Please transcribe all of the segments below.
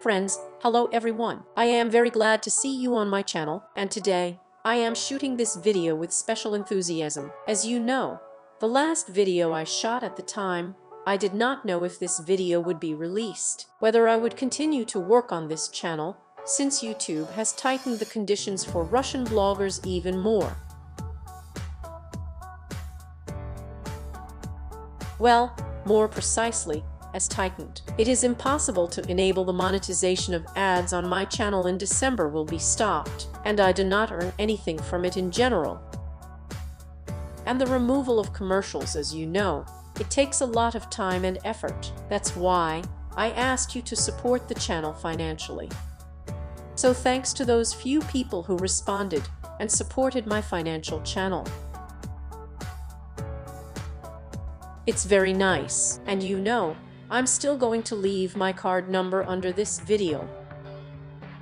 Friends, hello everyone. I am very glad to see you on my channel, and today, I am shooting this video with special enthusiasm. As you know, the last video I shot at the time, I did not know if this video would be released, whether I would continue to work on this channel, since YouTube has tightened the conditions for Russian bloggers even more. Well, more precisely, as tightened. It is impossible to enable the monetization of ads on my channel in December will be stopped, and I do not earn anything from it in general. And the removal of commercials, as you know, it takes a lot of time and effort. That's why I asked you to support the channel financially. So thanks to those few people who responded and supported my financial channel. It's very nice, and you know, I'm still going to leave my card number under this video.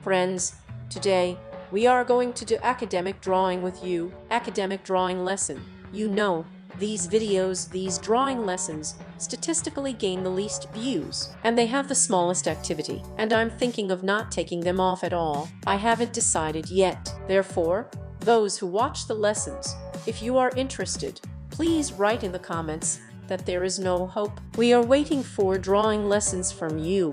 Friends, today we are going to do academic drawing with you, academic drawing lesson. You know, these videos, these drawing lessons, statistically gain the least views, and they have the smallest activity, and I'm thinking of not taking them off at all. I haven't decided yet. Therefore, those who watch the lessons, if you are interested, please write in the comments that there is no hope. We are waiting for drawing lessons from you.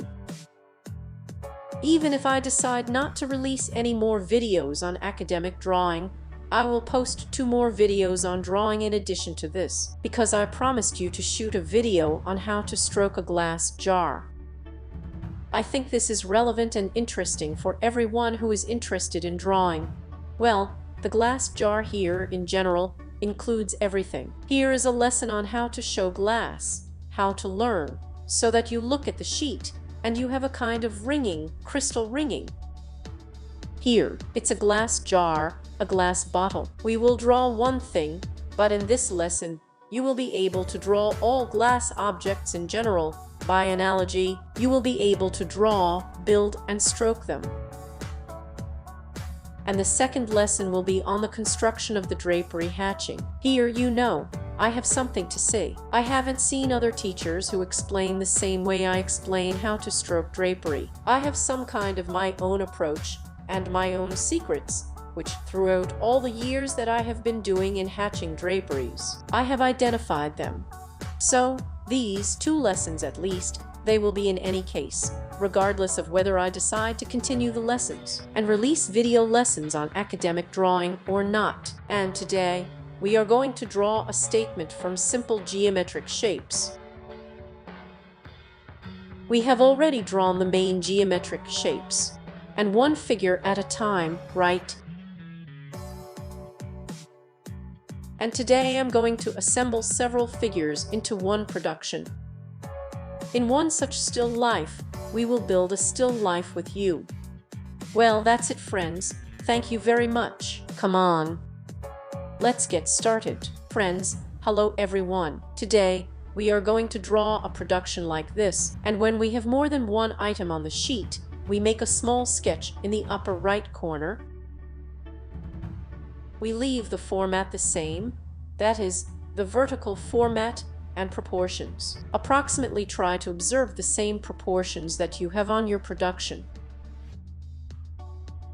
Even if I decide not to release any more videos on academic drawing, I will post 2 more videos on drawing in addition to this, because I promised you to shoot a video on how to stroke a glass jar. I think this is relevant and interesting for everyone who is interested in drawing. Well, the glass jar here in general includes everything. Here is a lesson on how to show glass, how to learn, so that you look at the sheet and you have a kind of ringing, crystal ringing. Here, it's a glass jar, a glass bottle. We will draw one thing, but in this lesson, you will be able to draw all glass objects in general. By analogy, you will be able to draw, build, and stroke them. And the second lesson will be on the construction of the drapery hatching. Here, you know, I have something to say. I haven't seen other teachers who explain the same way I explain how to stroke drapery. I have some kind of my own approach and my own secrets, which throughout all the years that I have been doing in hatching draperies, I have identified them. So, these 2 lessons at least, they will be in any case, regardless of whether I decide to continue the lessons and release video lessons on academic drawing or not. And today, we are going to draw a statement from simple geometric shapes. We have already drawn the main geometric shapes, and one figure at a time, right? And today I'm going to assemble several figures into one production. In one such still life, we will build a still life with you. Well, that's it, friends. Thank you very much. Come on. Let's get started. Friends, hello everyone. Today, we are going to draw a production like this, and when we have more than one item on the sheet, we make a small sketch in the upper right corner. We leave the format the same, that is, the vertical format and proportions. Approximately try to observe the same proportions that you have on your production.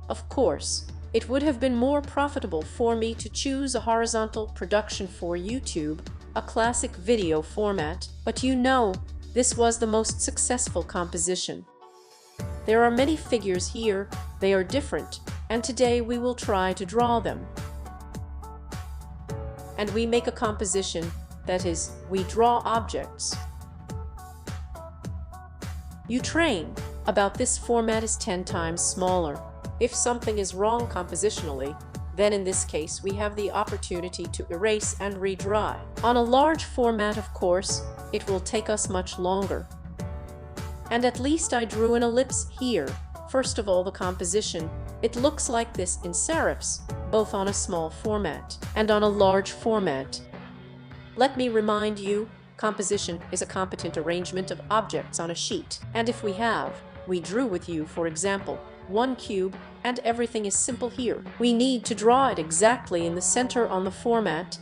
Of course, it would have been more profitable for me to choose a horizontal production for YouTube, a classic video format, but you know, this was the most successful composition. There are many figures here, they are different, and today we will try to draw them. And we make a composition, that is, we draw objects. You train about this format is 10 times smaller. If something is wrong compositionally, then in this case we have the opportunity to erase and redraw. On a large format, of course, it will take us much longer. And at least I drew an ellipse here. First of all, the composition, it looks like this in serifs, both on a small format and on a large format. Let me remind you, composition is a competent arrangement of objects on a sheet, and if we drew with you, for example, one cube, and everything is simple here. We need to draw it exactly in the center on the format,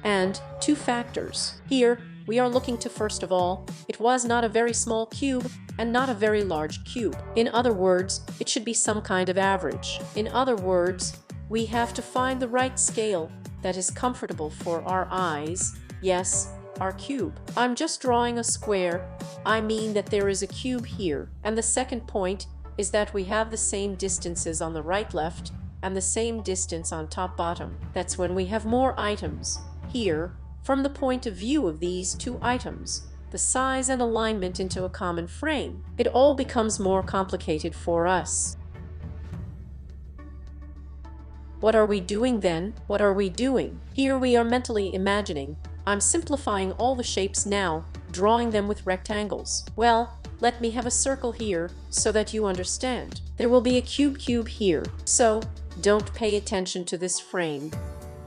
and 2 factors. Here, we are looking to first of all, it was not a very small cube and not a very large cube. In other words, it should be some kind of average. In other words, we have to find the right scale that is comfortable for our eyes. Yes, our cube. I'm just drawing a square. I mean that there is a cube here. And the second point is that we have the same distances on the right left and the same distance on top bottom. That's when we have more items. Here, from the point of view of these two items, the size and alignment into a common frame, it all becomes more complicated for us. What are we doing then? What are we doing? Here we are mentally imagining. I'm simplifying all the shapes now, drawing them with rectangles. Well, let me have a circle here so that you understand. There will be a cube here, so don't pay attention to this frame.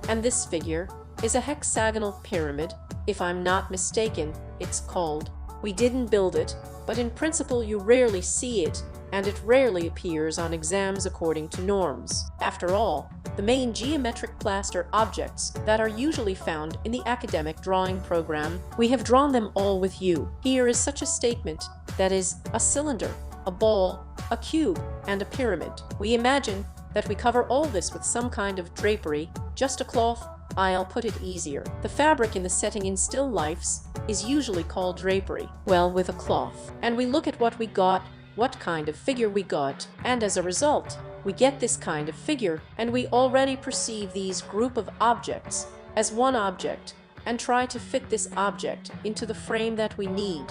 And this figure is a hexagonal pyramid. If I'm not mistaken, it's called. We didn't build it, but in principle you rarely see it, and it rarely appears on exams according to norms. After all, the main geometric plaster objects that are usually found in the academic drawing program, we have drawn them all with you. Here is such a statement, that is, a cylinder, a ball, a cube, and a pyramid. We imagine that we cover all this with some kind of drapery, just a cloth. I'll put it easier. The fabric in the setting in still lifes is usually called drapery. Well, with a cloth. And we look at what we got, what kind of figure we got, and as a result, we get this kind of figure, and we already perceive these group of objects as one object and try to fit this object into the frame that we need.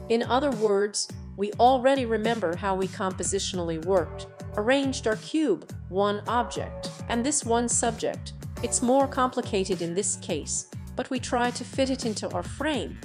In other words, we already remember how we compositionally worked, arranged our cube, one object, and this one subject. It's more complicated in this case, but we try to fit it into our frame.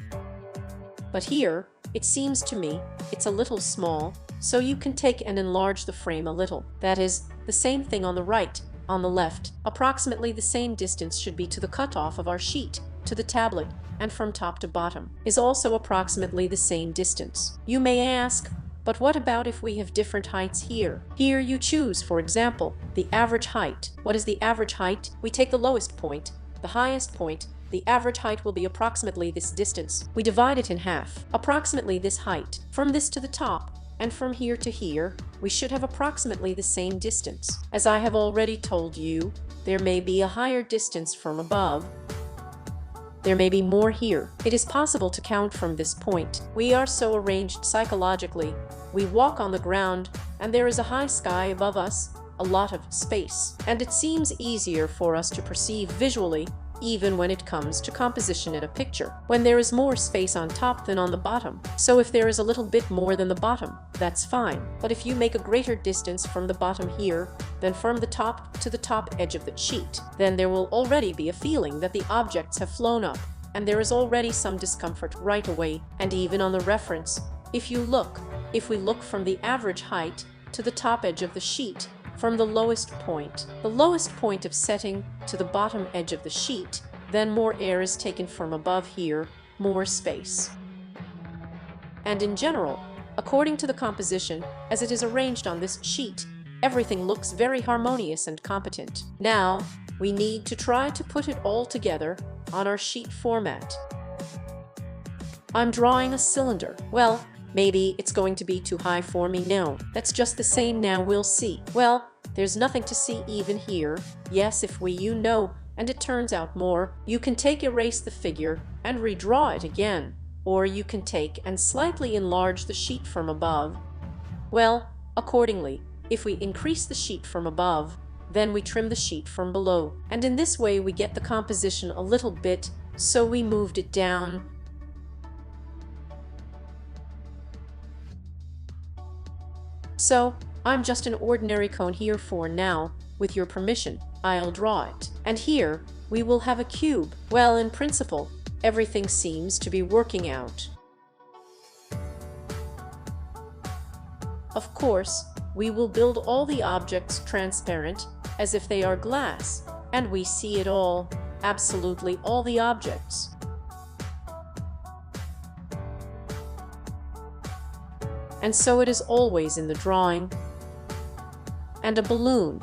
But here, it seems to me, it's a little small, so you can take and enlarge the frame a little. That is, the same thing on the right, on the left. Approximately the same distance should be to the cutoff of our sheet, to the tablet, and from top to bottom, is also approximately the same distance. You may ask, but what about if we have different heights here? Here you choose, for example, the average height. What is the average height? We take the lowest point, the highest point. The average height will be approximately this distance. We divide it in half, approximately this height. From this to the top, and from here to here, we should have approximately the same distance. As I have already told you, there may be a higher distance from above. There may be more here. It is possible to count from this point. We are so arranged psychologically. We walk on the ground, and there is a high sky above us, a lot of space. And it seems easier for us to perceive visually, even when it comes to composition in a picture, when there is more space on top than on the bottom. So if there is a little bit more than the bottom, that's fine. But if you make a greater distance from the bottom here than from the top to the top edge of the sheet, then there will already be a feeling that the objects have flown up, and there is already some discomfort right away. And even on the reference, if we look from the average height to the top edge of the sheet, from the lowest point of setting, to the bottom edge of the sheet, then more air is taken from above here, more space. And in general, according to the composition, as it is arranged on this sheet, everything looks very harmonious and competent. Now, we need to try to put it all together on our sheet format. I'm drawing a cylinder. Well, maybe it's going to be too high for me now. That's just the same now, we'll see. Well, there's nothing to see even here. Yes, if and it turns out more, you can erase the figure and redraw it again. Or you can take and slightly enlarge the sheet from above. Well, accordingly, if we increase the sheet from above, then we trim the sheet from below. And in this way we get the composition a little bit, so we moved it down. So, I'm just an ordinary cone here for now. With your permission, I'll draw it. And here, we will have a cube. Well, in principle, everything seems to be working out. Of course, we will build all the objects transparent, as if they are glass, and we see it all, absolutely all the objects. And so it is always in the drawing. And a balloon.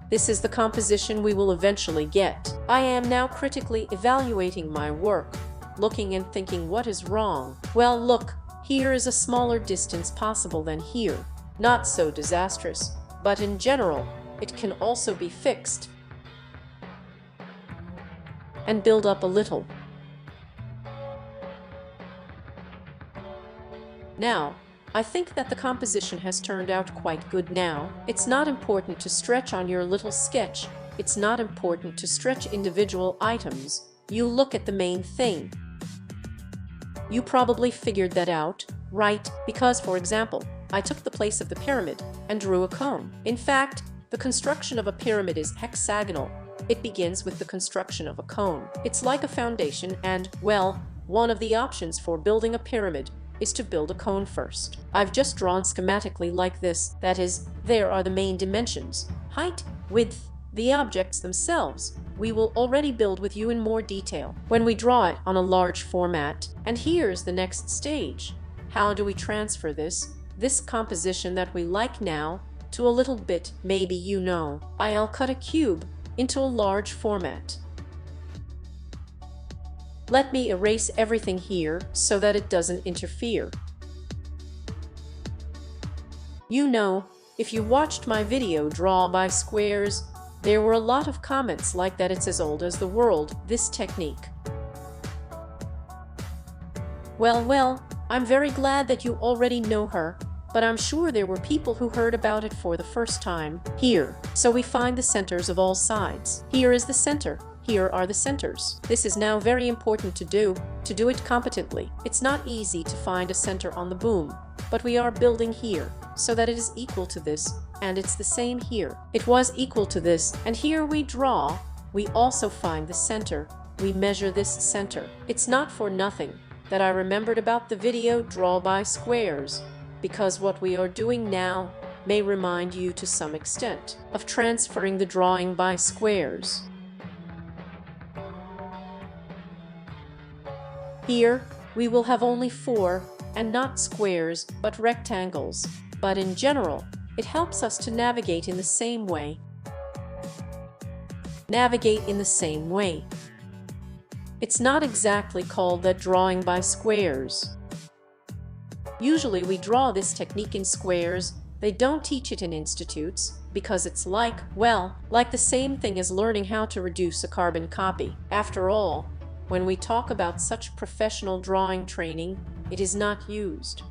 This is the composition we will eventually get. I am now critically evaluating my work, looking and thinking what is wrong. Well, look, here is a smaller distance possible than here. Not so disastrous, but in general, it can also be fixed and build up a little. Now, I think that the composition has turned out quite good now. It's not important to stretch on your little sketch. It's not important to stretch individual items. You look at the main thing. You probably figured that out, right? Because, for example, I took the place of the pyramid and drew a cone. In fact, the construction of a pyramid is hexagonal. It begins with the construction of a cone. It's like a foundation and, well, one of the options for building a pyramid is to build a cone first. I've just drawn schematically like this. That is, there are the main dimensions: height, width, the objects themselves. We will already build with you in more detail when we draw it on a large format. And here's the next stage. How do we transfer this composition that we like now to a little bit, maybe you know? I'll cut a cube into a large format. Let me erase everything here so that it doesn't interfere. You know, if you watched my video Draw by Squares, there were a lot of comments like that it's as old as the world, this technique. Well, I'm very glad that you already know her, but I'm sure there were people who heard about it for the first time. Here, so we find the centers of all sides. Here is the center. Here are the centers. This is now very important to do it competently. It's not easy to find a center on the boom, but we are building here so that it is equal to this, and it's the same here. It was equal to this, and here we draw. We also find the center. We measure this center. It's not for nothing that I remembered about the video Draw by Squares, because what we are doing now may remind you to some extent of transferring the drawing by squares. Here, we will have only 4, and not squares, but rectangles. But in general, it helps us to navigate in the same way. It's not exactly called that drawing by squares. Usually we draw this technique in squares. They don't teach it in institutes, because it's like the same thing as learning how to reduce a carbon copy. After all, when we talk about such professional drawing training, it is not used.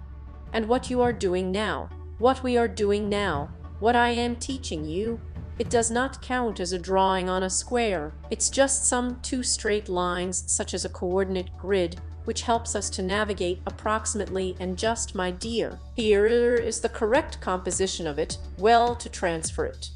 And what you are doing now, what we are doing now, what I am teaching you, it does not count as a drawing on a square. It's just some 2 straight lines, such as a coordinate grid, which helps us to navigate approximately. And just, my dear, here is the correct composition of it, to transfer it.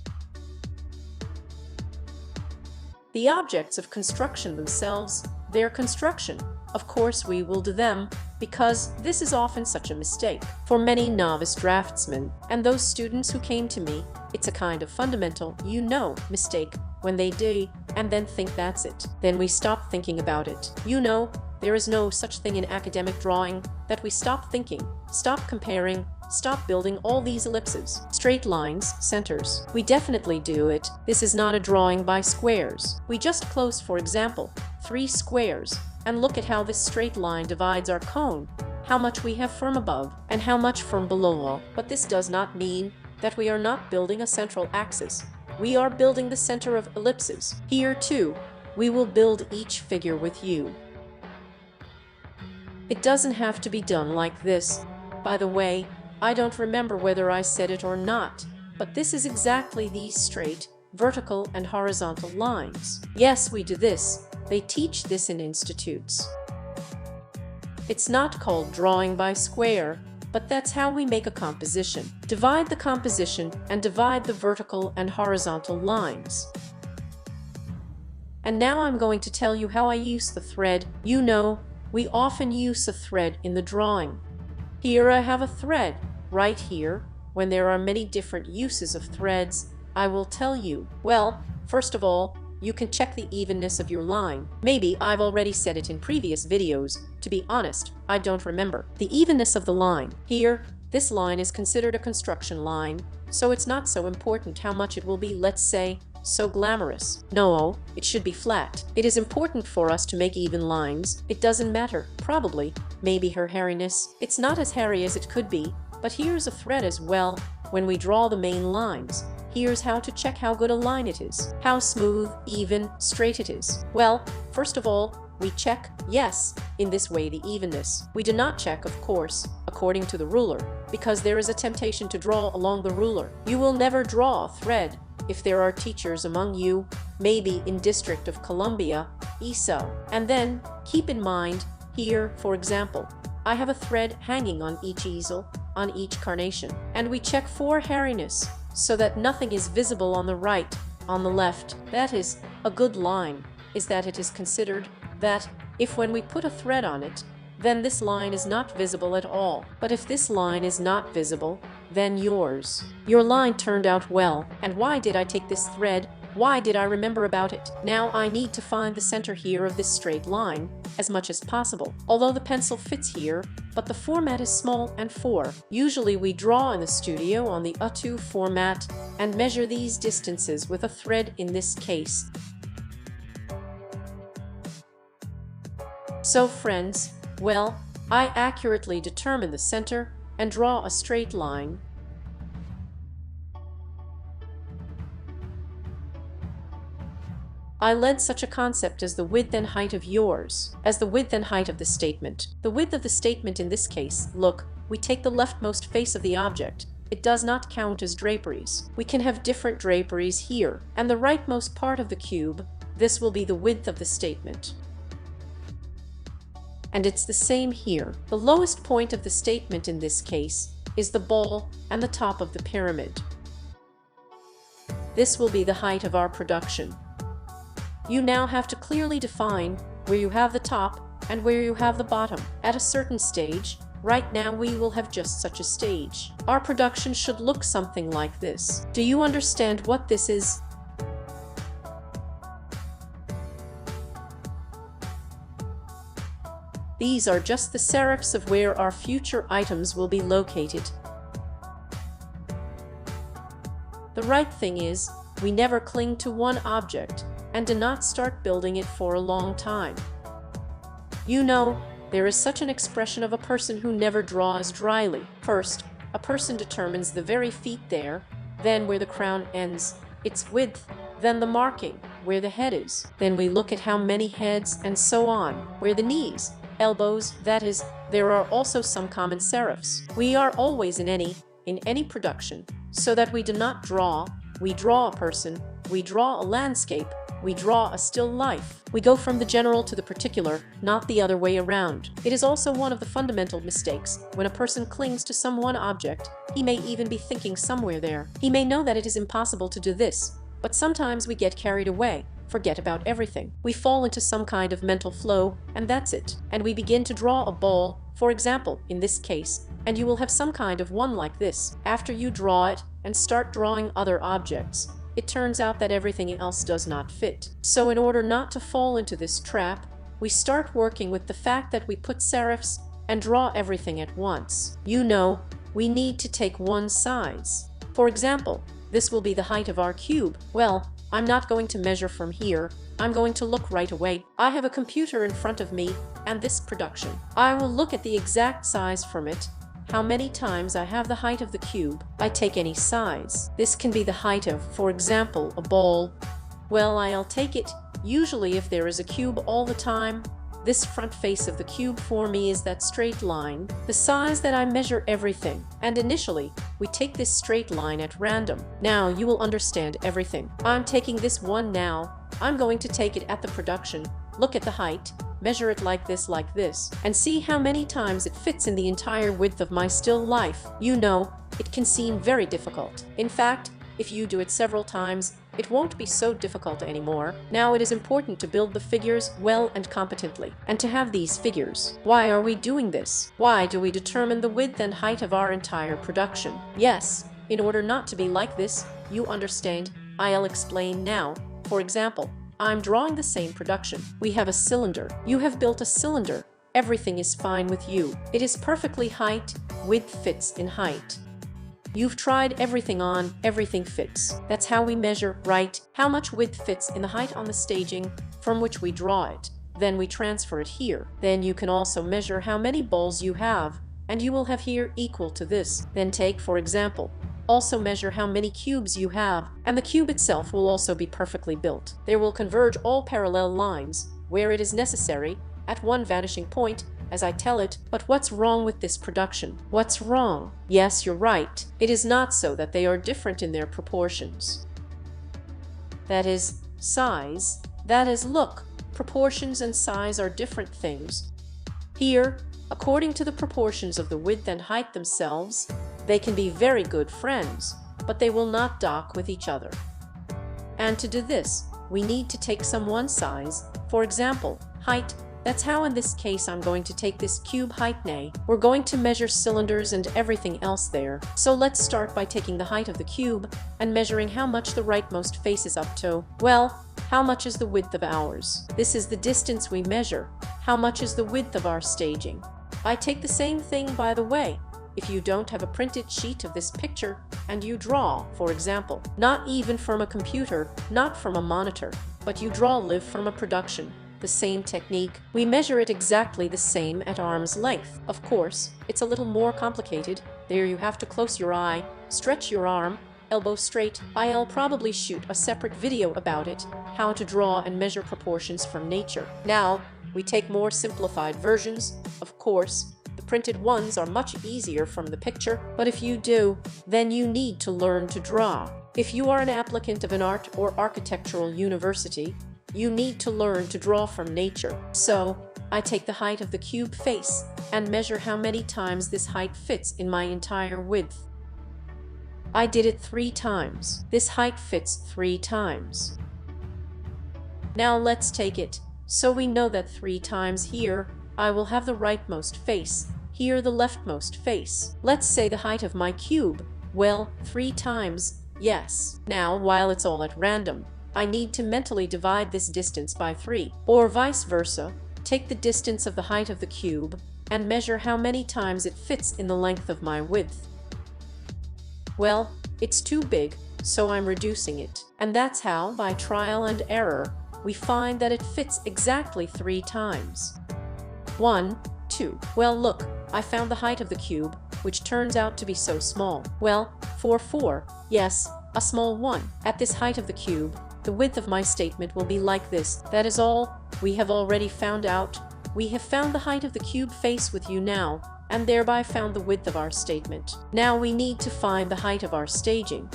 The objects of construction themselves, their construction, of course we will do them, because this is often such a mistake for many novice draftsmen, and those students who came to me. It's a kind of fundamental, mistake when they do and then think that's it. Then we stop thinking about it. There is no such thing in academic drawing that we stop thinking, stop comparing, stop building all these ellipses, straight lines, centers. We definitely do it. This is not a drawing by squares. We just close, for example, 3 squares, and look at how this straight line divides our cone, how much we have from above and how much from below. But this does not mean that we are not building a central axis. We are building the center of ellipses. Here too, we will build each figure with you. It doesn't have to be done like this. By the way, I don't remember whether I said it or not, but this is exactly these straight, vertical, and horizontal lines. Yes, we do this. They teach this in institutes. It's not called drawing by square, but that's how we make a composition. Divide the composition and divide the vertical and horizontal lines. And now I'm going to tell you how I use the thread. We often use a thread in the drawing. Here I have a thread, right here. When there are many different uses of threads, I will tell you. First of all, you can check the evenness of your line. Maybe I've already said it in previous videos. To be honest, I don't remember. The evenness of the line. Here, this line is considered a construction line, so it's not so important how much it will be. Let's say So glamorous. No, it should be flat. It is important for us to make even lines. It doesn't matter. Probably. Maybe her hairiness. It's not as hairy as it could be, but here's a thread as well. When we draw the main lines, here's how to check how good a line it is. How smooth, even, straight it is. Well, first of all, we check, yes, in this way the evenness. We do not check, of course, according to the ruler, because there is a temptation to draw along the ruler. You will never draw a thread. If there are teachers among you, maybe in District of Columbia, ESO. And then, keep in mind, here, for example, I have a thread hanging on each easel, on each carnation. And we check for hairiness, so that nothing is visible on the right, on the left. That is, a good line, is that it is considered that if when we put a thread on it, then this line is not visible at all. But if this line is not visible, then your line turned out well. And why did I take this thread? Why did I remember about it? Now I need to find the center here of this straight line as much as possible. Although the pencil fits here, but the format is small and 4. Usually we draw in the studio on the A2 format and measure these distances with a thread in this case. So friends, well, I accurately determine the center and draw a straight line. I led such a concept as the width and height of yours, as the width and height of the statement. The width of the statement in this case, look, we take the leftmost face of the object. It does not count as draperies. We can have different draperies here, and the rightmost part of the cube, this will be the width of the statement. And it's the same here. The lowest point of the statement in this case is the ball and the top of the pyramid. This will be the height of our production. You now have to clearly define where you have the top and where you have the bottom. At a certain stage, right now we will have just such a stage. Our production should look something like this. Do you understand what this is? These are just the serifs of where our future items will be located. The right thing is, we never cling to one object and do not start building it for a long time. You know, there is such an expression of a person who never draws dryly. First, a person determines the very feet there, then where the crown ends, its width, then the marking, where the head is. Then we look at how many heads and so on, where the knees, elbows, that is, there are also some common serifs. We are always in any production, so that we do not draw, we draw a person, we draw a landscape, we draw a still life. We go from the general to the particular, not the other way around. It is also one of the fundamental mistakes. When a person clings to some one object, he may even be thinking somewhere there. He may know that it is impossible to do this, but sometimes we get carried away, forget about everything. We fall into some kind of mental flow, and that's it. And we begin to draw a ball, for example, in this case, and you will have some kind of one like this. After you draw it and start drawing other objects, it turns out that everything else does not fit. So in order not to fall into this trap, we start working with the fact that we put serifs and draw everything at once. You know, we need to take one size. For example, this will be the height of our cube. Well, I'm not going to measure from here. I'm going to look right away. I have a computer in front of me and this production. I will look at the exact size from it. How many times I have the height of the cube. I take any size. This can be the height of, for example, a ball. Well, I'll take it. Usually if there is a cube all the time, this front face of the cube for me is that straight line, the size that I measure everything. And initially, we take this straight line at random. Now you will understand everything. I'm taking this one now. I'm going to take it at the production. Look at the height. Measure it like this, and see how many times it fits in the entire width of my still life. You know, it can seem very difficult. In fact, if you do it several times, it won't be so difficult anymore. Now it is important to build the figures well and competently, and to have these figures. Why are we doing this? Why do we determine the width and height of our entire production? Yes, in order not to be like this, you understand, I'll explain now. For example, I'm drawing the same production. We have a cylinder. You have built a cylinder. Everything is fine with you. It is perfectly height, width fits in height. You've tried everything on, everything fits. That's how we measure, right? How much width fits in the height on the staging from which we draw it. Then we transfer it here. Then you can also measure how many balls you have, and you will have here equal to this. Then take, for example, also measure how many cubes you have, and the cube itself will also be perfectly built. There will converge all parallel lines, where it is necessary, at one vanishing point, as I tell it. But what's wrong with this production? What's wrong? Yes, you're right. It is not so that they are different in their proportions. That is, size. That is, look, proportions and size are different things. Here, according to the proportions of the width and height themselves, they can be very good friends, but they will not dock with each other. And to do this, we need to take some one size, for example, height. That's how in this case I'm going to take this cube height. Nay, we're going to measure cylinders and everything else there. So let's start by taking the height of the cube and measuring how much the rightmost face is up to. Well, how much is the width of ours? This is the distance we measure. How much is the width of our staging? I take the same thing, by the way. If you don't have a printed sheet of this picture and you draw, for example, not even from a computer, not from a monitor, but you draw live from a production, the same technique, we measure it exactly the same at arm's length. Of course, it's a little more complicated. There you have to close your eye, stretch your arm, elbow straight. I'll probably shoot a separate video about it, how to draw and measure proportions from nature. Now, we take more simplified versions, of course. The printed ones are much easier from the picture, but if you do, then you need to learn to draw. If you are an applicant of an art or architectural university, you need to learn to draw from nature. So, I take the height of the cube face and measure how many times this height fits in my entire width. I did it 3 times. This height fits 3 times. Now let's take it. So we know that 3 times here, I will have the rightmost face, here the leftmost face. Let's say the height of my cube. Well, 3 times, yes. Now, while it's all at random, I need to mentally divide this distance by 3, or vice versa. Take the distance of the height of the cube and measure how many times it fits in the length of my width. Well, it's too big, so I'm reducing it. And that's how, by trial and error, we find that it fits exactly 3 times. 1, 2. Well, look, I found the height of the cube, which turns out to be so small. Well, 4. Yes, a small one. At this height of the cube, the width of my statement will be like this. That is all we have already found out. We have found the height of the cube face with you now, and thereby found the width of our statement. Now we need to find the height of our staging.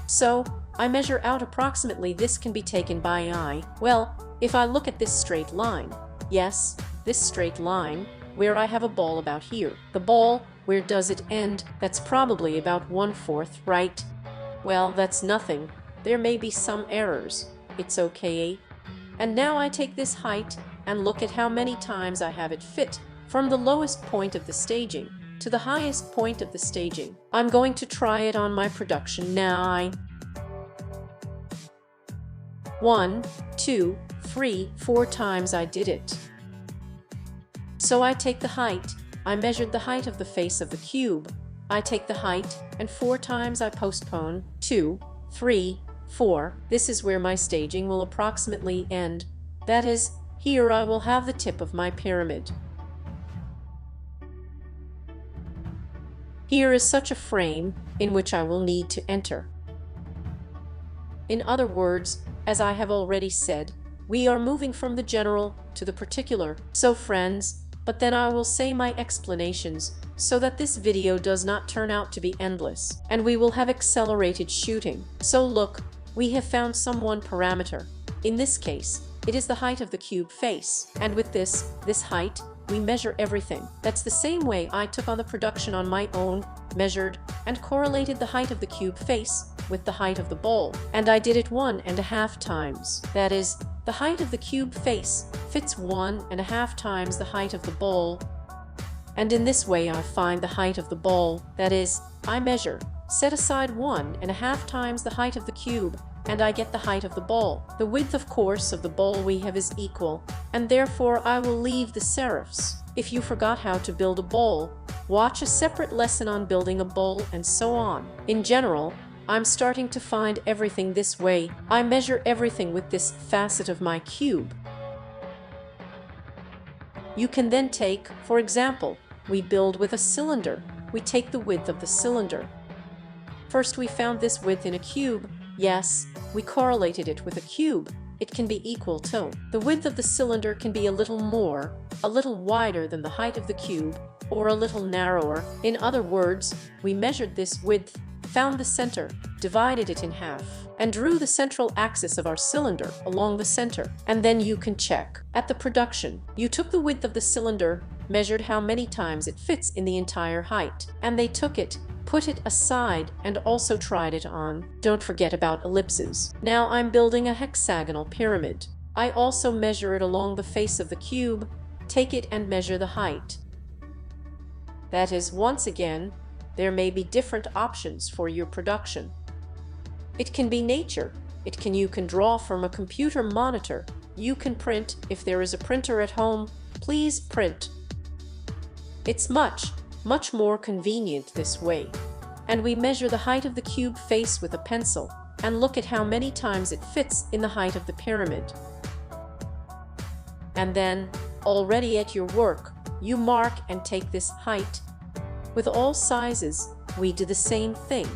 So, I measure out approximately. This can be taken by eye. Well, if I look at this straight line, yes, this straight line, where I have a ball about here. The ball, where does it end? That's probably about 1/4, right? Well, that's nothing. There may be some errors. It's okay. And now I take this height and look at how many times I have it fit from the lowest point of the staging to the highest point of the staging. I'm going to try it on my production now. 1, 2, 3, 4 times I did it. So I take the height, I measured the height of the face of the cube. I take the height, and 4 times I postpone. 2, 3, 4. This is where my staging will approximately end. That is, here I will have the tip of my pyramid. Here is such a frame in which I will need to enter. In other words, as I have already said, we are moving from the general to the particular. So friends, but then I will say my explanations so that this video does not turn out to be endless, and we will have accelerated shooting. So look, we have found some one parameter. In this case, it is the height of the cube face, and with this height, we measure everything. That's the same way I took on the production on my own, measured, and correlated the height of the cube face with the height of the ball. And I did it 1.5 times. That is, the height of the cube face fits 1.5 times the height of the ball. And in this way I find the height of the ball. That is, I measure, set aside 1.5 times the height of the cube, and I get the height of the ball. The width, of course, of the ball we have is equal, and therefore I will leave the serifs. If you forgot how to build a ball, Watch a separate lesson on building a bowl, and so on. In general, I'm starting to find everything this way. I measure everything with this facet of my cube. You can then take, for example, we build with a cylinder. We take the width of the cylinder. First we found this width in a cube. Yes, we correlated it with a cube. It can be equal to. The width of the cylinder can be a little more, a little wider than the height of the cube, or a little narrower. In other words, we measured this width, found the center, divided it in half, and drew the central axis of our cylinder along the center. And then you can check. At the production, you took the width of the cylinder, measured how many times it fits in the entire height, and they took it, put it aside, and also tried it on. Don't forget about ellipses. Now I'm building a hexagonal pyramid. I also measure it along the face of the cube, take it and measure the height. That is, once again, there may be different options for your production. It can be nature. You can draw from a computer monitor. You can print. If there is a printer at home, please print. It's much more convenient this way. And we measure the height of the cube face with a pencil and look at how many times it fits in the height of the pyramid. And then, already at your work, you mark and take this height. With all sizes, we do the same thing.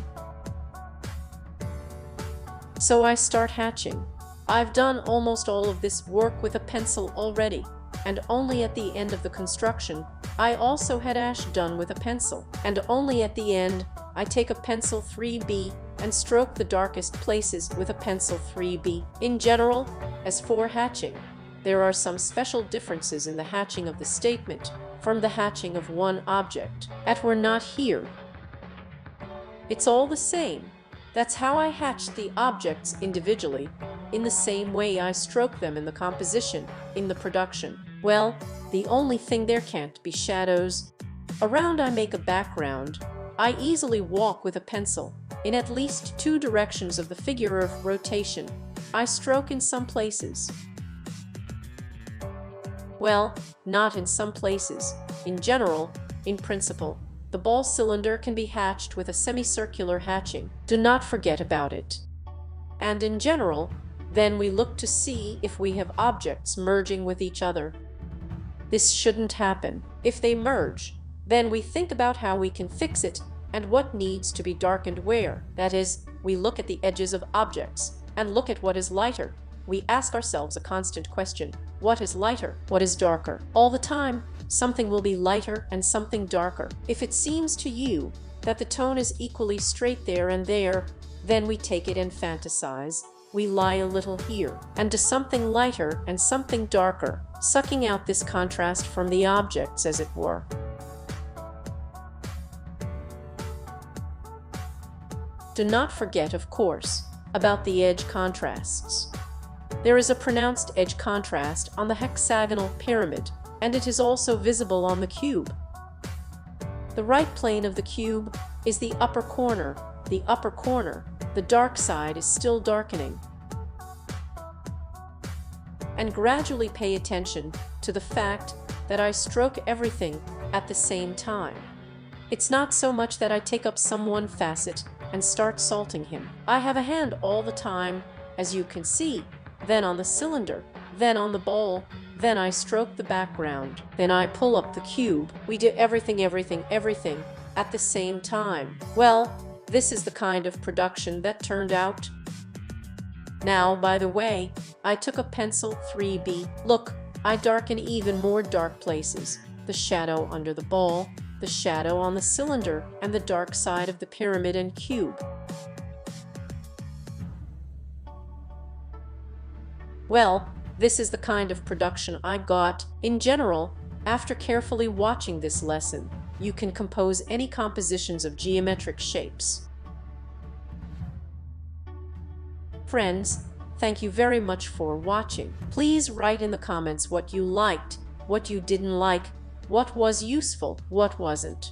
So I start hatching. I've done almost all of this work with a pencil already, and only at the end of the construction, I also had ash done with a pencil, and only at the end, I take a pencil 3B and stroke the darkest places with a pencil 3B. In general, as for hatching, there are some special differences in the hatching of the statement from the hatching of one object. That we're not here. It's all the same. That's how I hatched the objects individually, in the same way I stroke them in the composition, in the production. Well, the only thing there can't be shadows. Around I make a background. I easily walk with a pencil, in at least 2 directions of the figure of rotation. I stroke in some places. Well, not in some places. In general, in principle, the ball cylinder can be hatched with a semicircular hatching. Do not forget about it. And in general, then we look to see if we have objects merging with each other. This shouldn't happen. If they merge, then we think about how we can fix it and what needs to be darkened where. That is, we look at the edges of objects and look at what is lighter. We ask ourselves a constant question: what is lighter? What is darker? All the time, something will be lighter and something darker. If it seems to you that the tone is equally straight there and there, then we take it and fantasize. We lie a little here and to something lighter and something darker, sucking out this contrast from the objects, as it were. Do not forget, of course, about the edge contrasts. There is a pronounced edge contrast on the hexagonal pyramid, and it is also visible on the cube. The right plane of the cube is the upper corner. The upper corner, the dark side, is still darkening. And gradually pay attention to the fact that I stroke everything at the same time. It's not so much that I take up some one facet and start salting him. I have a hand all the time, as you can see, then on the cylinder, then on the ball, then I stroke the background, then I pull up the cube. We do everything at the same time. Well, this is the kind of production that turned out. Now, by the way, I took a pencil 3B. Look, I darken even more dark places. The shadow under the ball, the shadow on the cylinder, and the dark side of the pyramid and cube. Well, this is the kind of production I got. In general, after carefully watching this lesson, you can compose any compositions of geometric shapes. Friends, thank you very much for watching. Please write in the comments what you liked, what you didn't like, what was useful, what wasn't.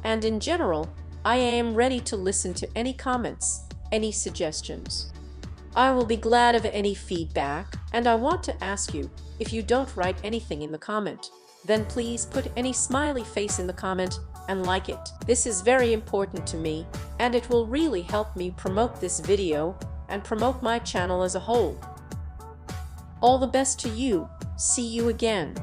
And in general, I am ready to listen to any comments, any suggestions. I will be glad of any feedback, and I want to ask you, if you don't write anything in the comment, then please put any smiley face in the comment and like it. This is very important to me, and it will really help me promote this video and promote my channel as a whole. All the best to you. See you again.